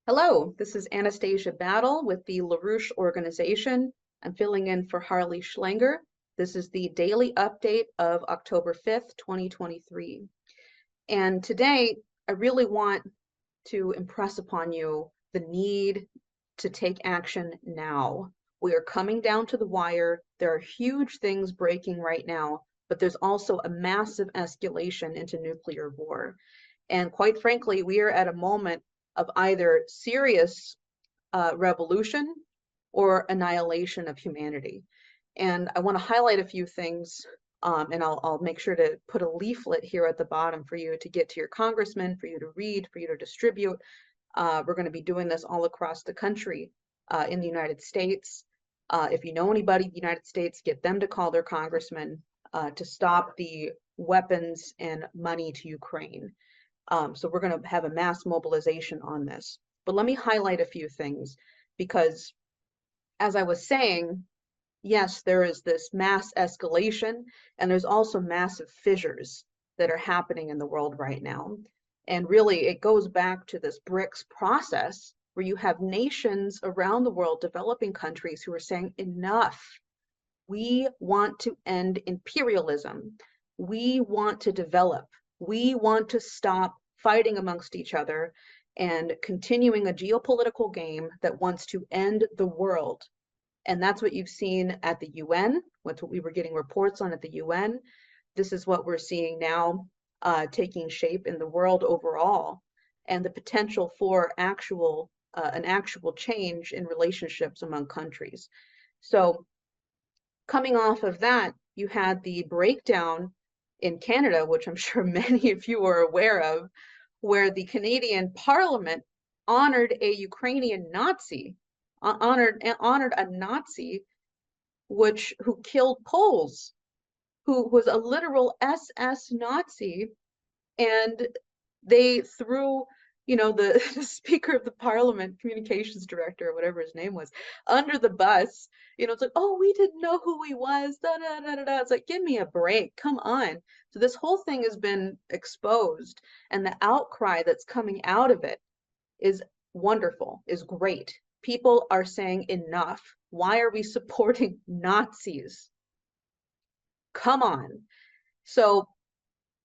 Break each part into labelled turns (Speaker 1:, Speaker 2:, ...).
Speaker 1: Hello, this is Anastasia Battle with the LaRouche organization. I'm filling in for Harley Schlanger. This is the daily update of October 5th, 2023. And today, I really want to impress upon you the need to take action now. We are coming down to the wire. There are huge things breaking right now, but there's also a massive escalation into nuclear war. And quite frankly, we are at a moment of either serious revolution or annihilation of humanity. And I want to highlight a few things, and I'll make sure to put a leaflet here at the bottom for you to get to your congressman, for you to read, for you to distribute. We're going to be doing this all across the country in the United States. If you know anybody in the United States, get them to call their congressman to stop the weapons and money to Ukraine. So we're going to have a mass mobilization on this. But let me highlight a few things because, as I was saying, yes, there is this mass escalation, and there's also massive fissures that are happening in the world right now. And really, it goes back to this BRICS process where you have nations around the world, developing countries who are saying, enough. We want to end imperialism. We want to develop. We want to stop fighting amongst each other and continuing a geopolitical game that wants to end the world. And that's what you've seen at the UN. That's what we were getting reports on at the UN. This is what we're seeing now taking shape in the world overall, and the potential for an actual change in relationships among countries. So coming off of that, you had the breakdown in Canada, which I'm sure many of you are aware of, where the Canadian Parliament honored a Ukrainian Nazi, honored a Nazi who killed Poles, who was a literal SS Nazi, and they threw the Speaker of the Parliament, communications director, or whatever his name was, under the bus. It's like, oh, we didn't know who he was. Da, da, da, da, da. It's like, give me a break. Come on. So this whole thing has been exposed, and the outcry that's coming out of it is wonderful, is great. People are saying enough. Why are we supporting Nazis? Come on. So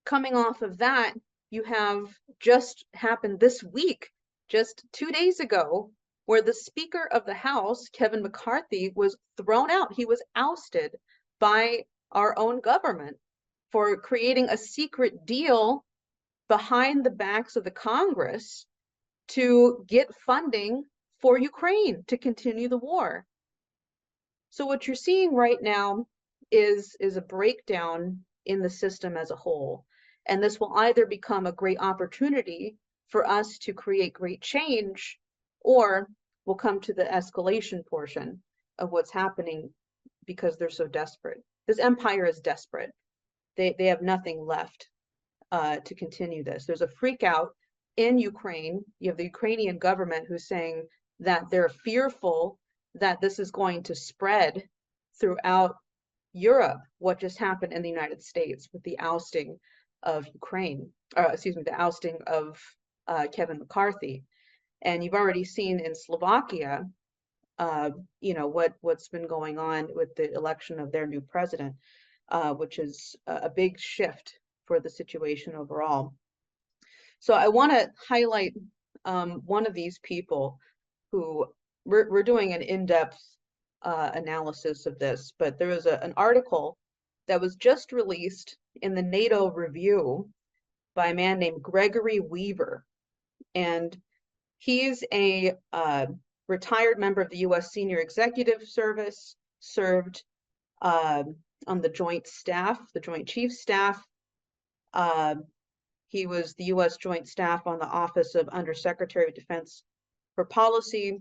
Speaker 1: coming off of that, you have just happened this week, just 2 days ago, where the Speaker of the House, Kevin McCarthy, was thrown out. He was ousted by our own government for creating a secret deal behind the backs of the Congress to get funding for Ukraine to continue the war. So what you're seeing right now is a breakdown in the system as a whole. And this will either become a great opportunity for us to create great change, or we'll come to the escalation portion of what's happening because they're so desperate. This empire is desperate. They have nothing left to continue this. There's a freak out in Ukraine. You have the Ukrainian government who's saying that they're fearful that this is going to spread throughout Europe, what just happened in the United States with the ousting of the ousting of Kevin McCarthy. And you've already seen in Slovakia, what's been going on with the election of their new president, which is a big shift for the situation overall. So I want to highlight one of these people who we're doing an in-depth analysis of this, but there was an article that was just released in the NATO Review by a man named Gregory Weaver. And he's a retired member of the U.S. Senior Executive Service, served on the Joint Chiefs Staff. He was the U.S. Joint Staff on the Office of Undersecretary of Defense for Policy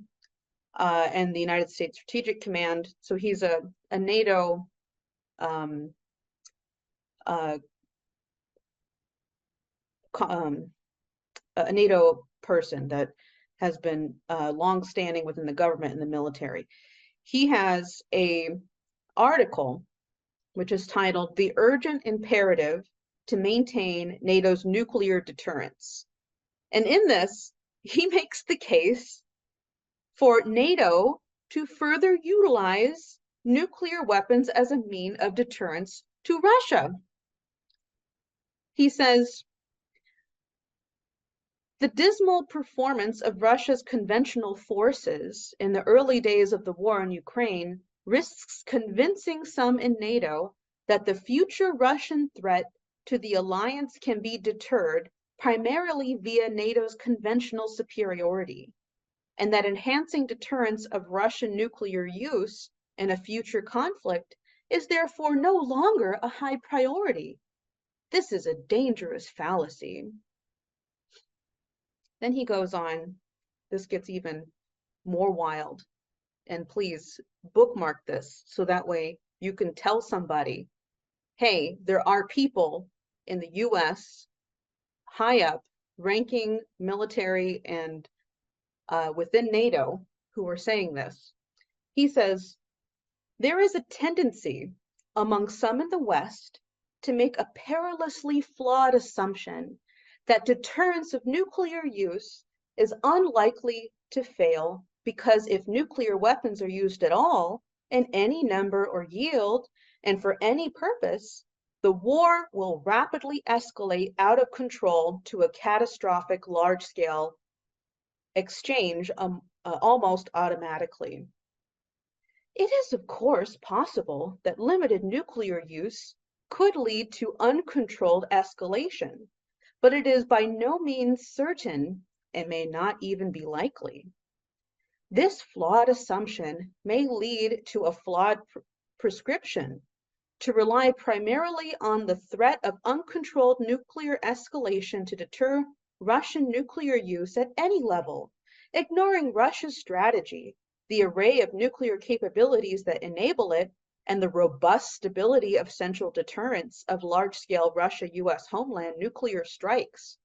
Speaker 1: and the United States Strategic Command. So he's a NATO a NATO person that has been long-standing within the government and the military. He has an article which is titled "The Urgent Imperative to Maintain NATO's Nuclear Deterrence." And in this, he makes the case for NATO to further utilize nuclear weapons as a means of deterrence to Russia. He says, the dismal performance of Russia's conventional forces in the early days of the war in Ukraine risks convincing some in NATO that the future Russian threat to the alliance can be deterred primarily via NATO's conventional superiority, and that enhancing deterrence of Russian nuclear use in a future conflict is therefore no longer a high priority. This is a dangerous fallacy. Then he goes on, this gets even more wild, and please bookmark this so that way you can tell somebody, hey, there are people in the US high up, ranking military and within NATO who are saying this. He says, there is a tendency among some in the West to make a perilously flawed assumption that deterrence of nuclear use is unlikely to fail because if nuclear weapons are used at all, in any number or yield, and for any purpose, the war will rapidly escalate out of control to a catastrophic large-scale exchange almost automatically. It is, of course, possible that limited nuclear use could lead to uncontrolled escalation, but it is by no means certain and may not even be likely. This flawed assumption may lead to a flawed prescription to rely primarily on the threat of uncontrolled nuclear escalation to deter Russian nuclear use at any level, ignoring Russia's strategy, the array of nuclear capabilities that enable it, and the robust stability of central deterrence of large-scale Russia-US homeland nuclear strikes.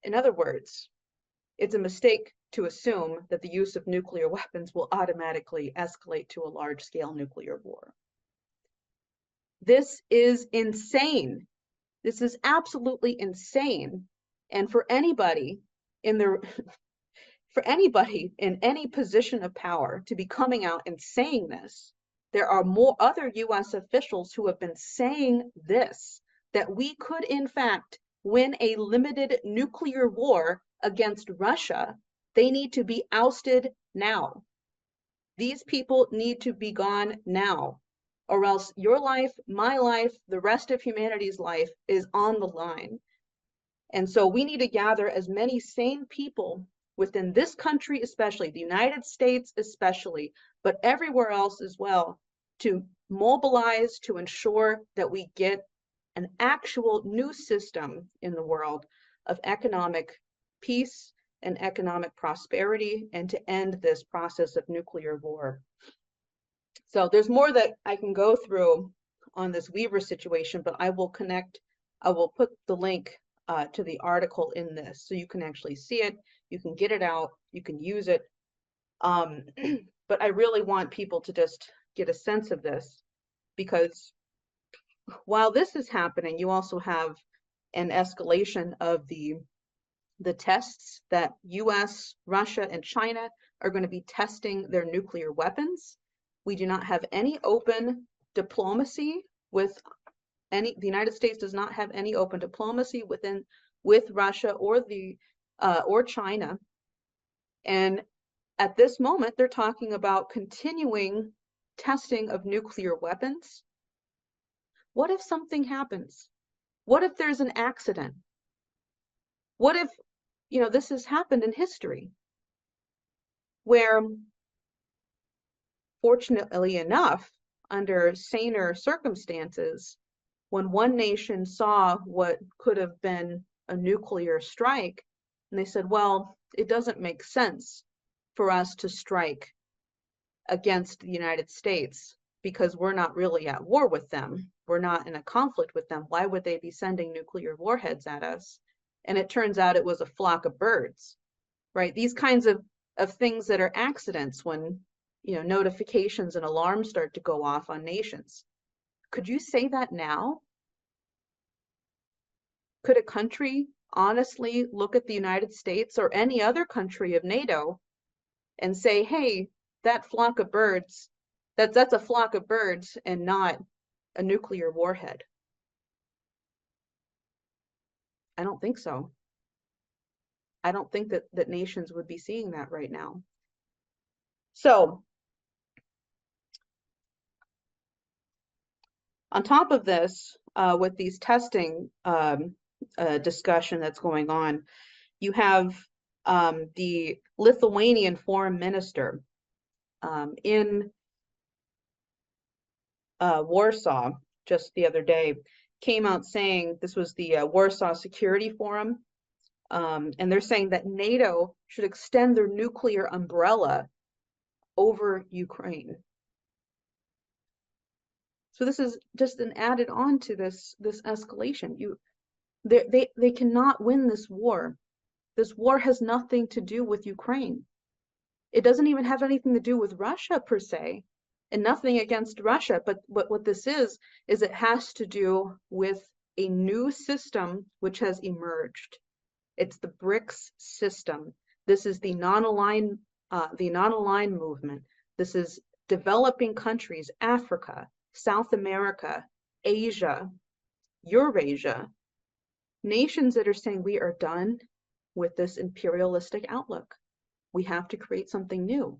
Speaker 1: In other words, it's a mistake to assume that the use of nuclear weapons will automatically escalate to a large-scale nuclear war. This is insane. This is absolutely insane. And for anybody in any position of power to be coming out and saying this, there are more other US officials who have been saying this, that we could in fact win a limited nuclear war against Russia. They need to be ousted now. These people need to be gone now, or else your life, my life, the rest of humanity's life is on the line. And so we need to gather as many sane people within this country, especially the United States, especially, but everywhere else as well, to mobilize to ensure that we get an actual new system in the world of economic peace and economic prosperity, and to end this process of nuclear war. So there's more that I can go through on this Weaver situation, but I will put the link to the article in this so you can actually see it, you can get it out, you can use it. But I really want people to just get a sense of this, because while this is happening, you also have an escalation of the tests that US, Russia, and China are going to be testing their nuclear weapons. We do not have any open diplomacy with the United States does not have any open diplomacy with Russia or China. And at this moment, they're talking about continuing testing of nuclear weapons. What if something happens? What if there's an accident? What if, this has happened in history where, fortunately enough, under saner circumstances, when one nation saw what could have been a nuclear strike, and they said, well, it doesn't make sense for us to strike against the United States because we're not really at war with them. We're not in a conflict with them. Why would they be sending nuclear warheads at us? And it turns out it was a flock of birds, right? These kinds of things that are accidents when, notifications and alarms start to go off on nations. Could you say that now? Could a country honestly look at the United States or any other country of NATO and say, hey, that flock of birds, that's a flock of birds and not a nuclear warhead? I don't think so. I don't think that nations would be seeing that right now. So on top of this, with these testing discussion that's going on, you have the Lithuanian foreign minister in Warsaw just the other day came out saying, this was the Warsaw Security Forum, and they're saying that NATO should extend their nuclear umbrella over Ukraine. So this is just an added on to this escalation. They cannot win this war. This war has nothing to do with Ukraine. It doesn't even have anything to do with Russia per se, and nothing against Russia. But what this is it has to do with a new system which has emerged. It's the BRICS system. This is the non-aligned movement. This is developing countries, Africa, South America, Asia, Eurasia, nations that are saying we are done with this imperialistic outlook. We have to create something new.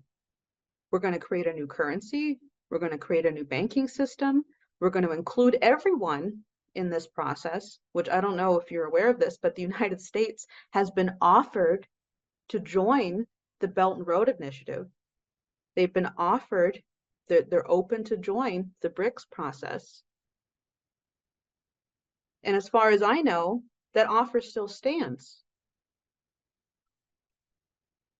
Speaker 1: We're going to create a new currency. We're going to create a new banking system. We're going to include everyone in this process, which I don't know if you're aware of this, but the United States has been offered to join the Belt and Road Initiative. They've been offered that they're open to join the BRICS process. And as far as I know, that offer still stands.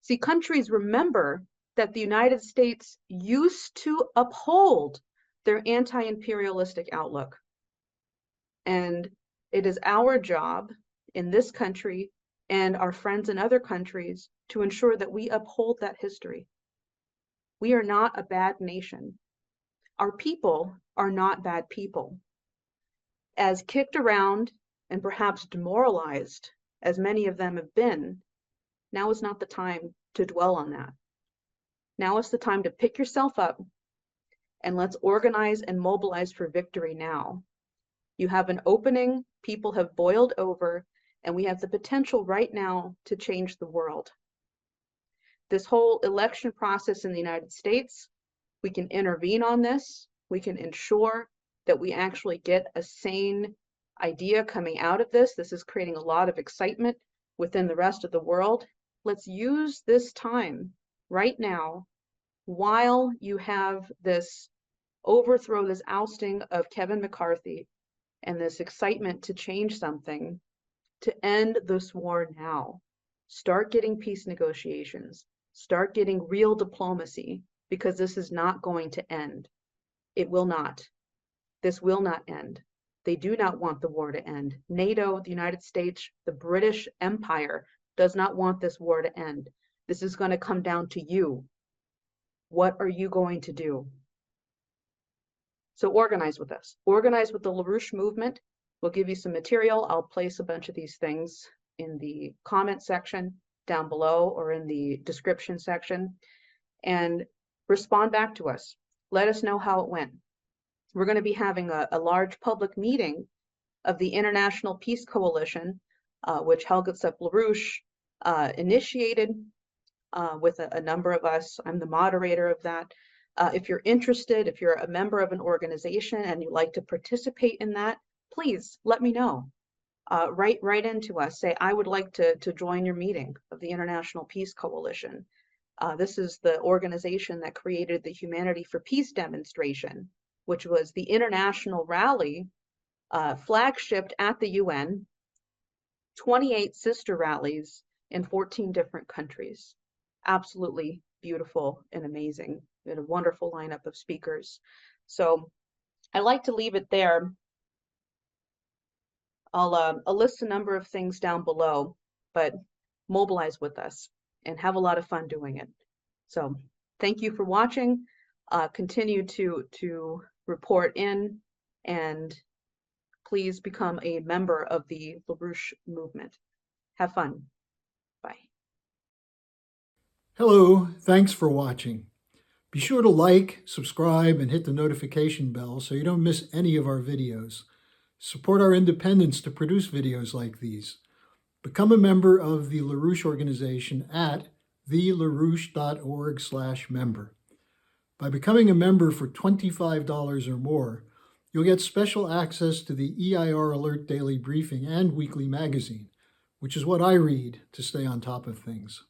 Speaker 1: See, countries remember that the United States used to uphold their anti-imperialistic outlook. And it is our job in this country and our friends in other countries to ensure that we uphold that history. We are not a bad nation. Our people are not bad people. As kicked around and perhaps demoralized as many of them have been, now is not the time to dwell on that. Now is the time to pick yourself up and let's organize and mobilize for victory now. You have an opening, people have boiled over, and we have the potential right now to change the world. This whole election process in the United States, we can intervene on this. We can ensure that we actually get a sane idea coming out of this. This is creating a lot of excitement within the rest of the world. Let's use this time right now while you have this overthrow, this ousting of Kevin McCarthy, and this excitement to change something, to end this war now. Start getting peace negotiations. Start getting real diplomacy, because this is not going to end. It will not. This will not end. They do not want the war to end. NATO, the United States, the British Empire does not want this war to end. This is going to come down to you. What are you going to do? So organize with us. Organize with the LaRouche movement. We'll give you some material. I'll place a bunch of these things in the comment section down below or in the description section, and respond back to us. Let us know how it went. We're going to be having a large public meeting of the International Peace Coalition, which Helga Sepp-LaRouche initiated with a number of us. I'm the moderator of that. If you're interested, if you're a member of an organization and you'd like to participate in that, please let me know. Write into us. Say, I would like to join your meeting of the International Peace Coalition. This is the organization that created the Humanity for Peace demonstration, which was the international rally flagshipped at the UN, 28 sister rallies in 14 different countries. Absolutely beautiful and amazing. We had a wonderful lineup of speakers. So I like to leave it there. I'll list a number of things down below, but mobilize with us and have a lot of fun doing it. So thank you for watching. Continue to report in, and please become a member of the LaRouche movement. Have fun. Bye.
Speaker 2: Hello, thanks for watching. Be sure to like, subscribe, and hit the notification bell so you don't miss any of our videos. Support our independence to produce videos like these. Become a member of the LaRouche organization at thelarouche.org/member. By becoming a member for $25 or more, you'll get special access to the EIR Alert Daily Briefing and Weekly Magazine, which is what I read to stay on top of things.